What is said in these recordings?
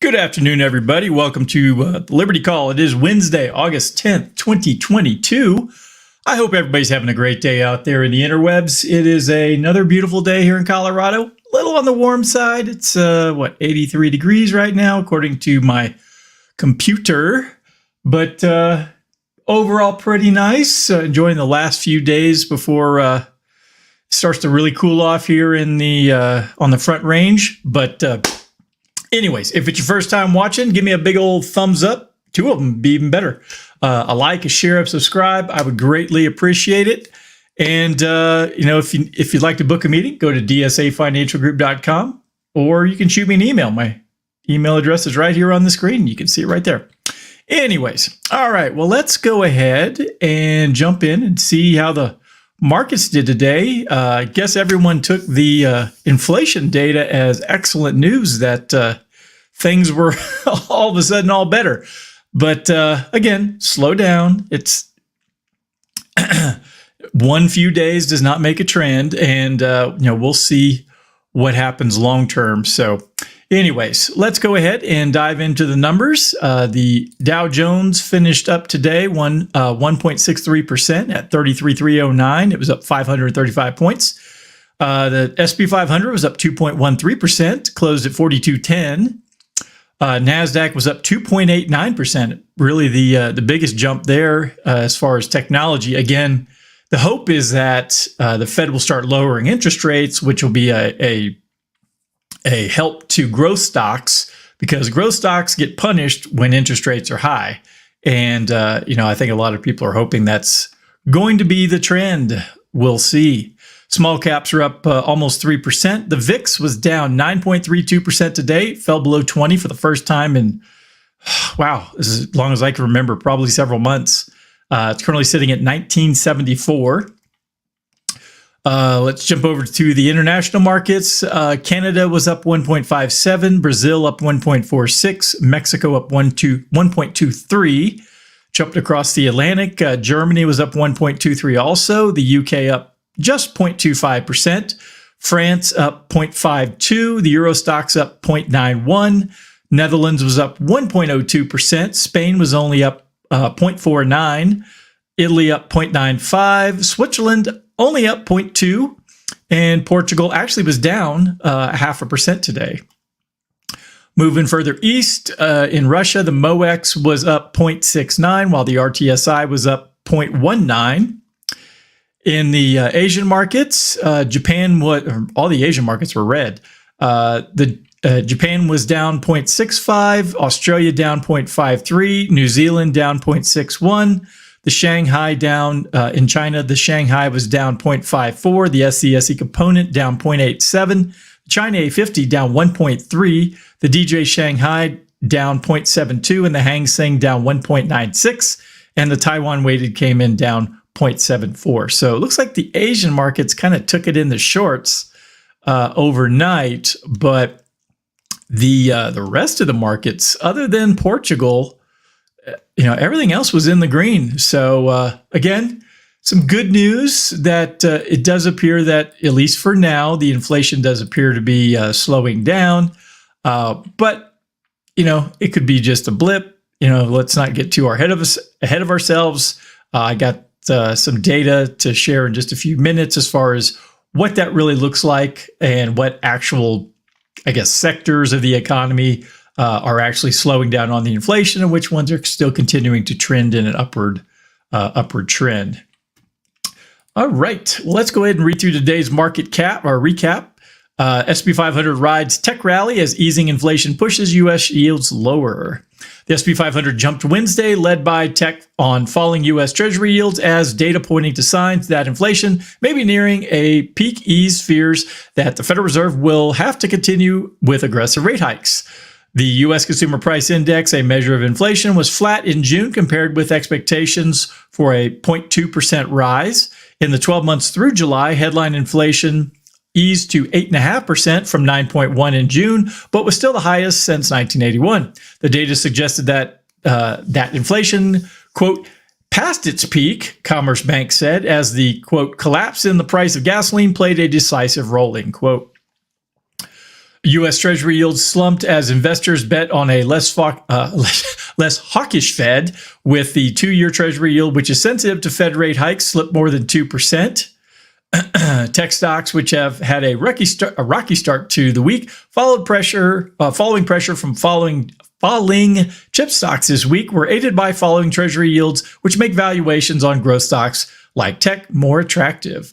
Good afternoon, everybody. Welcome to the Liberty Call. It is Wednesday, August 10th, 2022. I hope everybody's having a great day out there in the interwebs. It is another beautiful day here in Colorado. A little on the warm side. It's, 83 degrees right now, according to my computer. But overall, pretty nice. Enjoying the last few days before it starts to really cool off here in the on the Front Range. But anyways, if it's your first time watching, give me a big old thumbs up. 2 of them would be even better. A like, a share, a subscribe. I would greatly appreciate it. And, if you'd like to book a meeting, go to dsafinancialgroup.com, or you can shoot me an email. My email address is right here on the screen. You can see it right there. Anyways, all right, well, let's go ahead and jump in and see how the markets did today. I guess everyone took the inflation data as excellent news that things were all of a sudden all better. But again, slow down. It's one few days does not make a trend, and we'll see what happens long term. So anyways, let's go ahead and dive into the numbers. The Dow Jones finished up today 1.63% at 33,309. It was up 535 points. The S&P 500 was up 2.13%, closed at 4210. NASDAQ was up 2.89%. Really the biggest jump there as far as technology. Again, the hope is that the Fed will start lowering interest rates, which will be a help to growth stocks, because growth stocks get punished when interest rates are high. And, I think a lot of people are hoping that's going to be the trend. We'll see. Small caps are up almost 3%. The VIX was down 9.32% today, fell below 20 for the first time in, wow, as long as I can remember, probably several months. It's currently sitting at 1974. Let's jump over to the international markets. Canada was up 1.57, Brazil up 1.46, Mexico up 1.23. Jumped across the Atlantic. Germany was up 1.23 also. The UK up just 0.25%. France up 0.52. The Euro Stoxx up 0.91. Netherlands was up 1.02%. Spain was only up 0.49. Italy up 0.95. Switzerland only up 0.2. And Portugal actually was down 0.5% today. Moving further east, in Russia, the MOEX was up 0.69, while the RTSI was up 0.19. In the Asian markets, Japan, all the Asian markets were red. Japan was down 0.65, Australia down 0.53, New Zealand down 0.61. The Shanghai down in China, the Shanghai was down 0.54, the SCSE component down 0.87, China A50 down 1.3, the DJ Shanghai down 0.72, and the Hang Seng down 1.96, and the Taiwan weighted came in down 0.74. So it looks like the Asian markets kind of took it in the shorts overnight, but the rest of the markets, other than Portugal, everything else was in the green. So again, some good news that it does appear that, at least for now, the inflation does appear to be slowing down. But it could be just a blip. Let's not get too ahead of ourselves. I got some data to share in just a few minutes as far as what that really looks like and what actual, sectors of the economy are actually slowing down on the inflation, and which ones are still continuing to trend in an upward trend. All right, well, let's go ahead and read through today's market cap or recap. S&P 500 rides tech rally as easing inflation pushes U.S. yields lower. The S&P 500 jumped Wednesday, led by tech on falling U.S. Treasury yields as data pointing to signs that inflation may be nearing a peak, ease fears that the Federal Reserve will have to continue with aggressive rate hikes. The U.S. Consumer Price Index, a measure of inflation, was flat in June compared with expectations for a 0.2% rise. In the 12 months through July, headline inflation eased to 8.5% from 9.1 in June, but was still the highest since 1981. The data suggested that inflation, quote, passed its peak, Commerce Bank said, as the, quote, collapse in the price of gasoline played a decisive role, end quote. U.S. Treasury yields slumped as investors bet on a less hawkish Fed, with the 2-year Treasury yield, which is sensitive to Fed rate hikes, slipped more than 2%. Tech stocks, which have had a rocky start to the week, following pressure from falling chip stocks this week, were aided by falling Treasury yields, which make valuations on growth stocks like tech more attractive.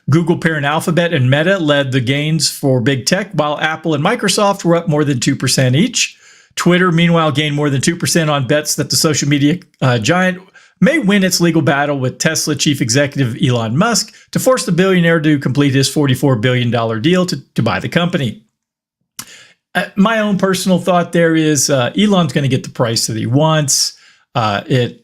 Google, parent Alphabet, and Meta led the gains for big tech, while Apple and Microsoft were up more than 2% each. Twitter, meanwhile, gained more than 2% on bets that the social media giant may win its legal battle with Tesla chief executive Elon Musk to force the billionaire to complete his $44 billion deal to buy the company. My own personal thought there is Elon's going to get the price that he wants. Twitter's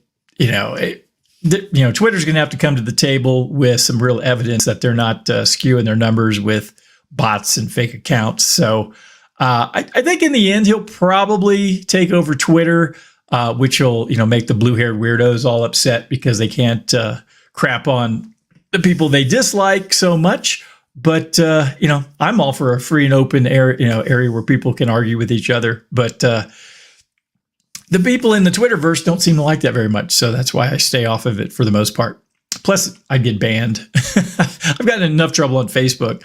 going to have to come to the table with some real evidence that they're not skewing their numbers with bots and fake accounts. So I think in the end, he'll probably take over Twitter, which will, make the blue-haired weirdos all upset because they can't crap on the people they dislike so much. But, I'm all for a free and open area where people can argue with each other. But the people in the Twitterverse don't seem to like that very much. So that's why I stay off of it for the most part. Plus, I get banned. I've gotten enough trouble on Facebook.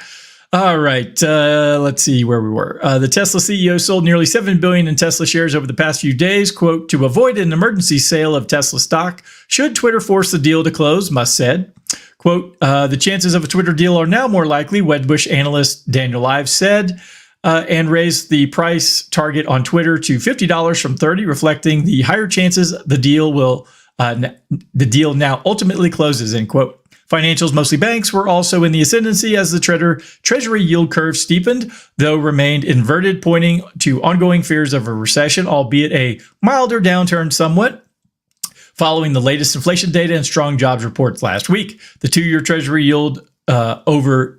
All right, let's see where we were. The Tesla CEO sold nearly $7 billion in Tesla shares over the past few days, quote, to avoid an emergency sale of Tesla stock should Twitter force the deal to close, Musk said. Quote, the chances of a Twitter deal are now more likely, Wedbush analyst Daniel Ives said, and raised the price target on Twitter to $50 from $30, reflecting the higher chances the deal now ultimately closes, end quote. Financials, mostly banks, were also in the ascendancy as the Treasury yield curve steepened, though remained inverted, pointing to ongoing fears of a recession, albeit a milder downturn somewhat. Following the latest inflation data and strong jobs reports last week, the 2-year Treasury yield The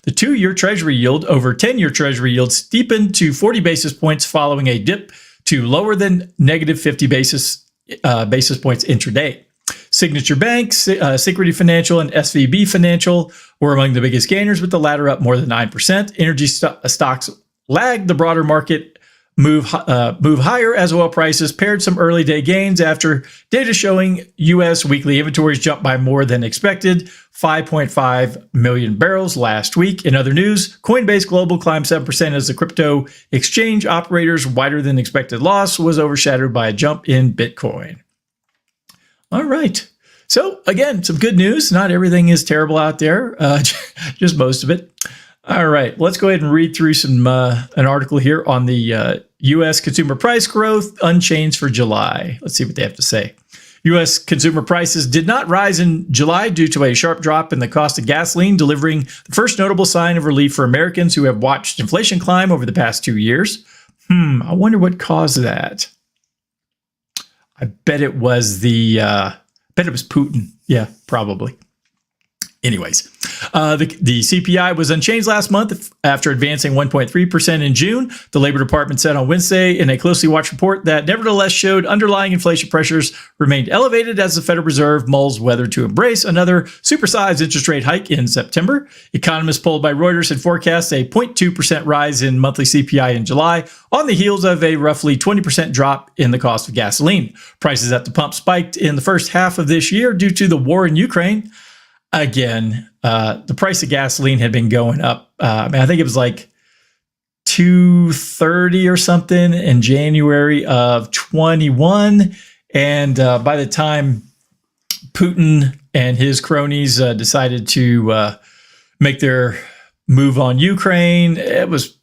2-year Treasury yield over 10-year Treasury yield steepened to 40 basis points following a dip to lower than negative 50 basis points intraday. Signature Bank, Synchrony Financial, and SVB Financial were among the biggest gainers, with the latter up more than 9%. Energy stocks lagged the broader market move higher as oil prices paired some early day gains after data showing U.S. weekly inventories jumped by more than expected, 5.5 million barrels last week. In other news, Coinbase Global climbed 7% as the crypto exchange operator's wider than expected loss was overshadowed by a jump in Bitcoin. All right. So again, some good news. Not everything is terrible out there, just most of it. All right, let's go ahead and read through an article here on the U.S. consumer price growth, unchanged for July. Let's see what they have to say. U.S. consumer prices did not rise in July due to a sharp drop in the cost of gasoline, delivering the first notable sign of relief for Americans who have watched inflation climb over the past 2 years. I wonder what caused that. I bet it was Putin. Yeah, probably. Anyways, the CPI was unchanged last month after advancing 1.3% in June. The Labor Department said on Wednesday in a closely watched report that nevertheless showed underlying inflation pressures remained elevated as the Federal Reserve mulls whether to embrace another supersized interest rate hike in September. Economists polled by Reuters had forecast a 0.2% rise in monthly CPI in July on the heels of a roughly 20% drop in the cost of gasoline. Prices at the pump spiked in the first half of this year due to the war in Ukraine. Again, the price of gasoline had been going up. I think it was like $2.30 or something in January of 21. And by the time Putin and his cronies decided to make their move on Ukraine, it was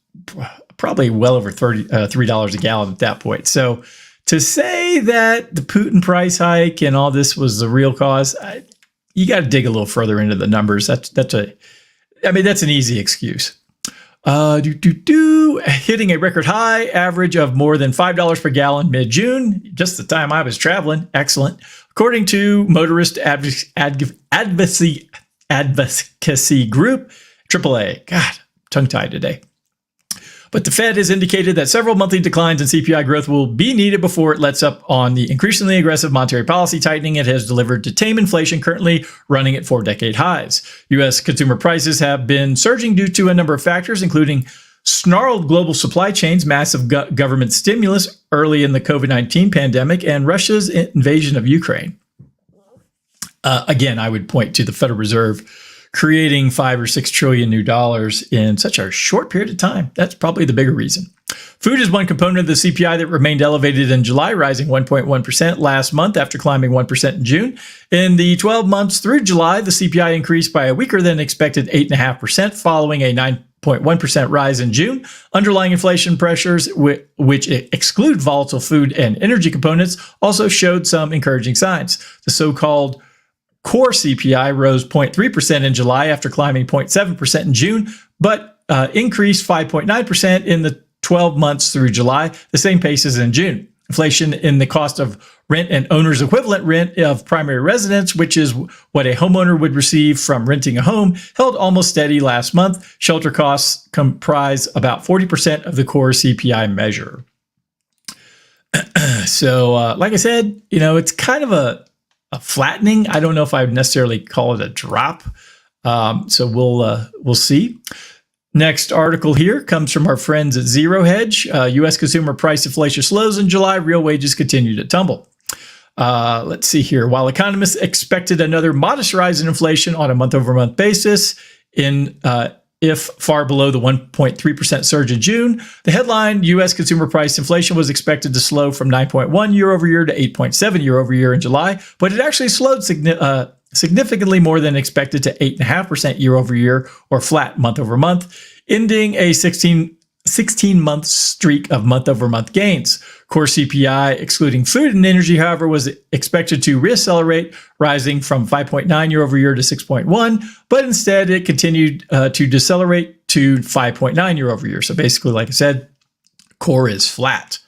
probably well over $3 a gallon at that point. So to say that the Putin price hike and all this was the real cause, you got to dig a little further into the numbers. That's an easy excuse. Hitting a record high average of more than $5 per gallon mid-June, just the time I was traveling. Excellent. According to Motorist Advocacy Group, AAA. God, tongue-tied today. But the Fed has indicated that several monthly declines in CPI growth will be needed before it lets up on the increasingly aggressive monetary policy tightening it has delivered to tame inflation, currently running at 4-decade highs. U.S. consumer prices have been surging due to a number of factors, including snarled global supply chains, massive government stimulus early in the COVID-19 pandemic, and Russia's invasion of Ukraine. Again, I would point to the Federal Reserve creating $5 or $6 trillion new dollars in such a short period of time. That's probably the bigger reason. Food is one component of the CPI that remained elevated in July, rising 1.1% last month after climbing 1% in June. In the 12 months through July, the CPI increased by a weaker than expected 8.5%, following a 9.1% rise in June. Underlying inflation pressures, which exclude volatile food and energy components, also showed some encouraging signs. The so-called core CPI rose 0.3% in July after climbing 0.7% in June, but increased 5.9% in the 12 months through July, the same pace as in June. Inflation in the cost of rent and owner's equivalent rent of primary residence, which is what a homeowner would receive from renting a home, held almost steady last month. Shelter costs comprise about 40% of the core CPI measure. So, like I said, it's kind of a flattening. I don't know if I would necessarily call it a drop. So we'll see. Next article here comes from our friends at Zero Hedge. U.S. consumer price inflation slows in July. Real wages continue to tumble. Let's see here. While economists expected another modest rise in inflation on a month-over-month basis, if far below the 1.3% surge in June, the headline U.S. consumer price inflation was expected to slow from 9.1 year over year to 8.7 year over year in July, but it actually slowed significantly more than expected to 8.5% year over year, or flat month over month, ending a 16-month streak of month-over-month gains. Core CPI, excluding food and energy, however, was expected to reaccelerate, rising from 5.9 year-over-year to 6.1, but instead it continued to decelerate to 5.9 year-over-year. So basically, like I said, core is flat.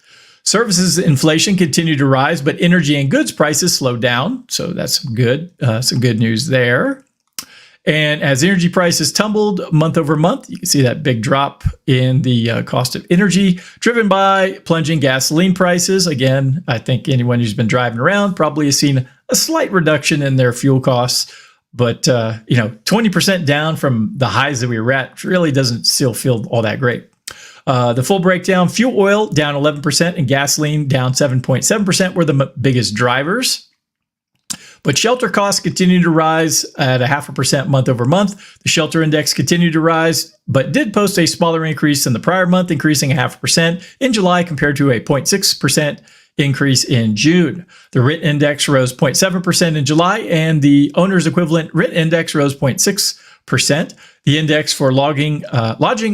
Services inflation continued to rise, but energy and goods prices slowed down. So that's some good news there. And as energy prices tumbled month over month, you can see that big drop in the cost of energy, driven by plunging gasoline prices. Again, I think anyone who's been driving around probably has seen a slight reduction in their fuel costs. But 20% down from the highs that we were at really doesn't still feel all that great. The full breakdown: fuel oil down 11% and gasoline down 7.7% were the biggest drivers. But shelter costs continued to rise at 0.5% month over month. The shelter index continued to rise, but did post a smaller increase than the prior month, increasing 0.5% in July compared to a 0.6% increase in June. The rent index rose 0.7% in July, and the owner's equivalent rent index rose 0.6%. The index for lodging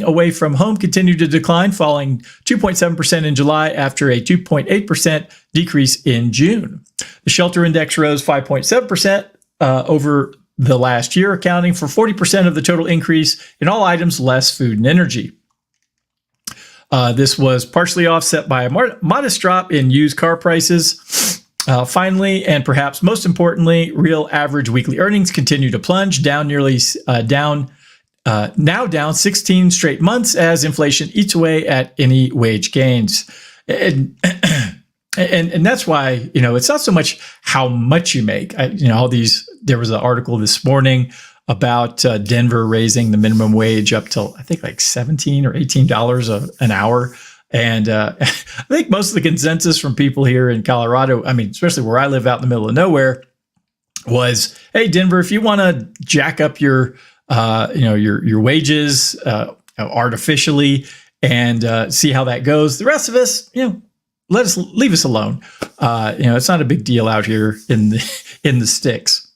away from home continued to decline, falling 2.7% in July after a 2.8% decrease in June. The shelter index rose 5.7% over the last year, accounting for 40% of the total increase in all items less food and energy. This was partially offset by a modest drop in used car prices. Finally, and perhaps most importantly, real average weekly earnings continue to plunge, now down 16 straight months as inflation eats away at any wage gains. And that's why, it's not so much how much you make. There was an article this morning about Denver raising the minimum wage up to, I think, like $17 or $18 an hour. And I think most of the consensus from people here in Colorado, especially where I live out in the middle of nowhere, was, hey, Denver, if you want to jack up your wages artificially and see how that goes, the rest of us, leave us alone. It's not a big deal out here in the sticks.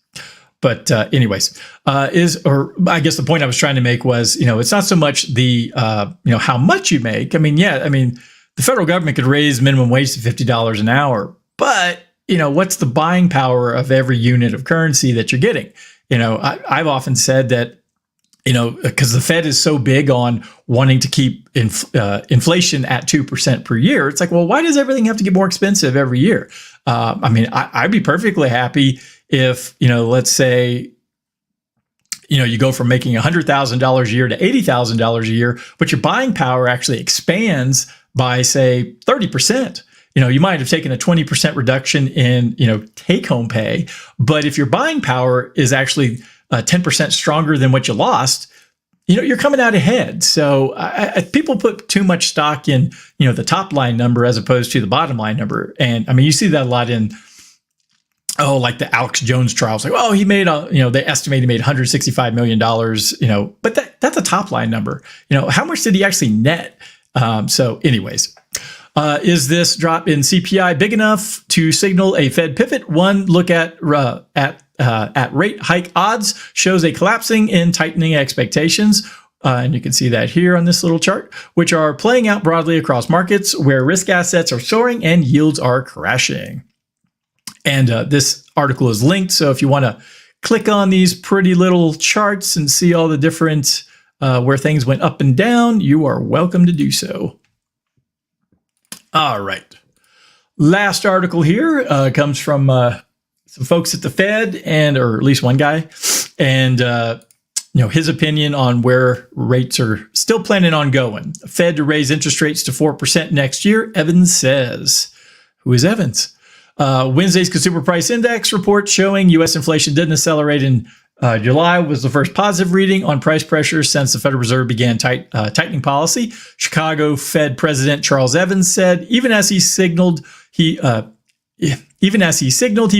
But anyways, I guess the point I was trying to make was, it's not so much the, how much you make. The federal government could raise minimum wage to $50 an hour, but, what's the buying power of every unit of currency that you're getting? I've often said that, because the Fed is so big on wanting to keep inflation at 2% per year, it's like, well, why does everything have to get more expensive every year? I'd be perfectly happy if, let's say, you go from making $100,000 a year to $80,000 a year, but your buying power actually expands by, say, 30%. You might have taken a 20% reduction in, take-home pay, but if your buying power is actually 10% stronger than what you lost, you're coming out ahead. So people put too much stock in, the top line number as opposed to the bottom line number. And I mean, you see that a lot in, like the Alex Jones trials. Like, they they estimate he made $165 million, but that's a top line number. How much did he actually net? So anyways, is this drop in CPI big enough to signal a Fed pivot? One look at rate hike odds shows a collapsing in tightening expectations. And you can see that here on this little chart, which are playing out broadly across markets where risk assets are soaring and yields are crashing. And this article is linked. So if you want to click on these pretty little charts and see all the different where things went up and down, you are welcome to do so. All right. Last article here comes from some folks at the Fed, or at least one guy, and his opinion on where rates are still planning on going. Fed to raise interest rates to 4% next year, Evans says. Who is Evans? Wednesday's Consumer Price Index report showing U.S. inflation didn't accelerate in July was the first positive reading on price pressure since the Federal Reserve began tightening policy. Chicago Fed President Charles Evans said, even as he signaled he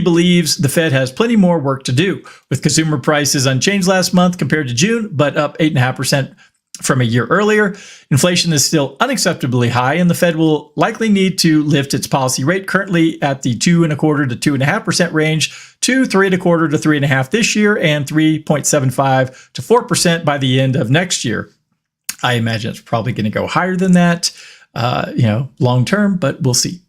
believes the Fed has plenty more work to do, with consumer prices unchanged last month compared to June, but up 8.5% from a year earlier. Inflation is still unacceptably high, and the Fed will likely need to lift its policy rate, currently at the 2.25% to 2.5% range, to 3.25% to 3.5% this year, and 3.75% to 4% by the end of next year. I imagine it's probably going to go higher than that, long term, but we'll see.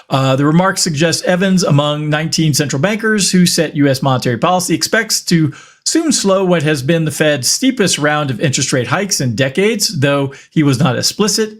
The remarks suggest Evans, among 19 central bankers who set U.S. monetary policy, expects to soon slow what has been the Fed's steepest round of interest rate hikes in decades, though he was not explicit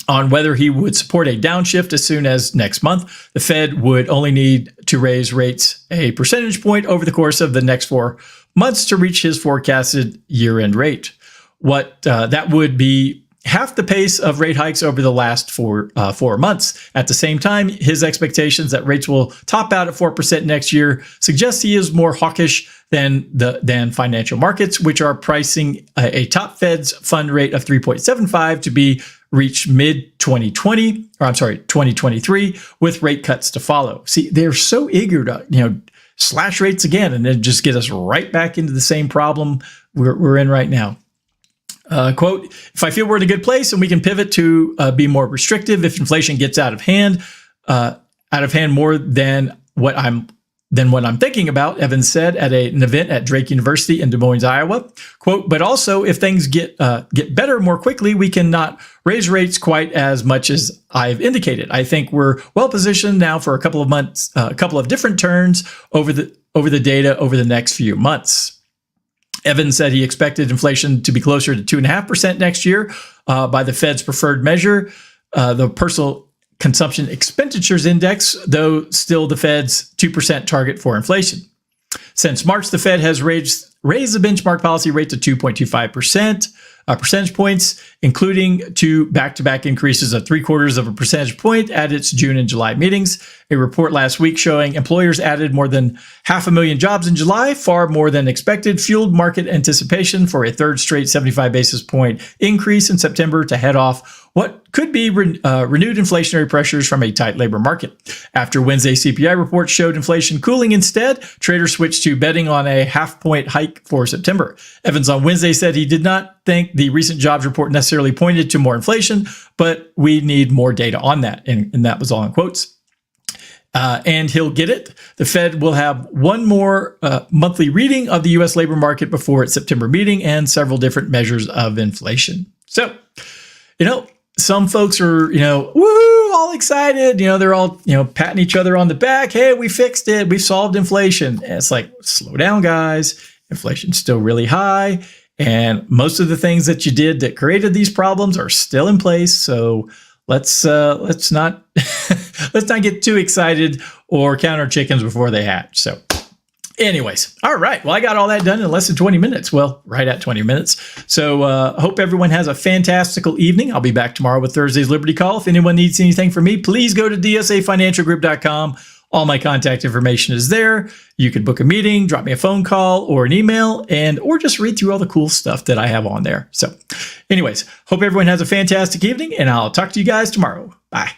on whether he would support a downshift as soon as next month. The Fed would only need to raise rates a percentage point over the course of the next 4 months to reach his forecasted year-end rate. That would be half the pace of rate hikes over the last 4 months. At the same time, his expectations that rates will top out at 4% next year suggests he is more hawkish than financial markets, which are pricing a top Fed's fund rate of 3.75 to be reached mid-2023, with rate cuts to follow. See, they're so eager to slash rates again and then just get us right back into the same problem we're in right now. Quote, if I feel we're in a good place and we can pivot to be more restrictive if inflation gets out of hand more than what I'm thinking about, Evans said at an event at Drake University in Des Moines, Iowa. Quote, but also if things get better more quickly, we cannot raise rates quite as much as I've indicated. I think we're well positioned now for a couple of months, a couple of different turns over the data over the next few months. Evans said he expected inflation to be closer to 2.5% next year by the Fed's preferred measure, the Personal Consumption Expenditures Index, though still the Fed's 2% target for inflation. Since March, the Fed has raised the benchmark policy rate to 2.25% percentage points, including 2 back-to-back increases of 0.75 percentage point at its June and July meetings. A report last week showing employers added more than 500,000 jobs in July, far more than expected, fueled market anticipation for a third straight 75 basis point increase in September to head off what could be renewed inflationary pressures from a tight labor market. After Wednesday's CPI report showed inflation cooling instead, traders switched to betting on a half-point hike for September. Evans on Wednesday said he did not think the recent jobs report necessarily pointed to more inflation, but we need more data on that. And that was all in quotes. And he'll get it. The Fed will have one more monthly reading of the U.S. labor market before its September meeting and several different measures of inflation. So, some folks are, woo, all excited. They're all, patting each other on the back. Hey, we fixed it. We solved inflation. And it's like, slow down, guys. Inflation's still really high. And most of the things that you did that created these problems are still in place. So let's not get too excited or count our chickens before they hatch. So Anyways, all right. Well, I got all that done in less than 20 minutes. Well, right at 20 minutes. So hope everyone has a fantastical evening. I'll be back tomorrow with Thursday's Liberty Call. If anyone needs anything from me, please go to dsafinancialgroup.com. All my contact information is there. You can book a meeting, drop me a phone call or an email, or just read through all the cool stuff that I have on there. So anyways, hope everyone has a fantastic evening, and I'll talk to you guys tomorrow. Bye.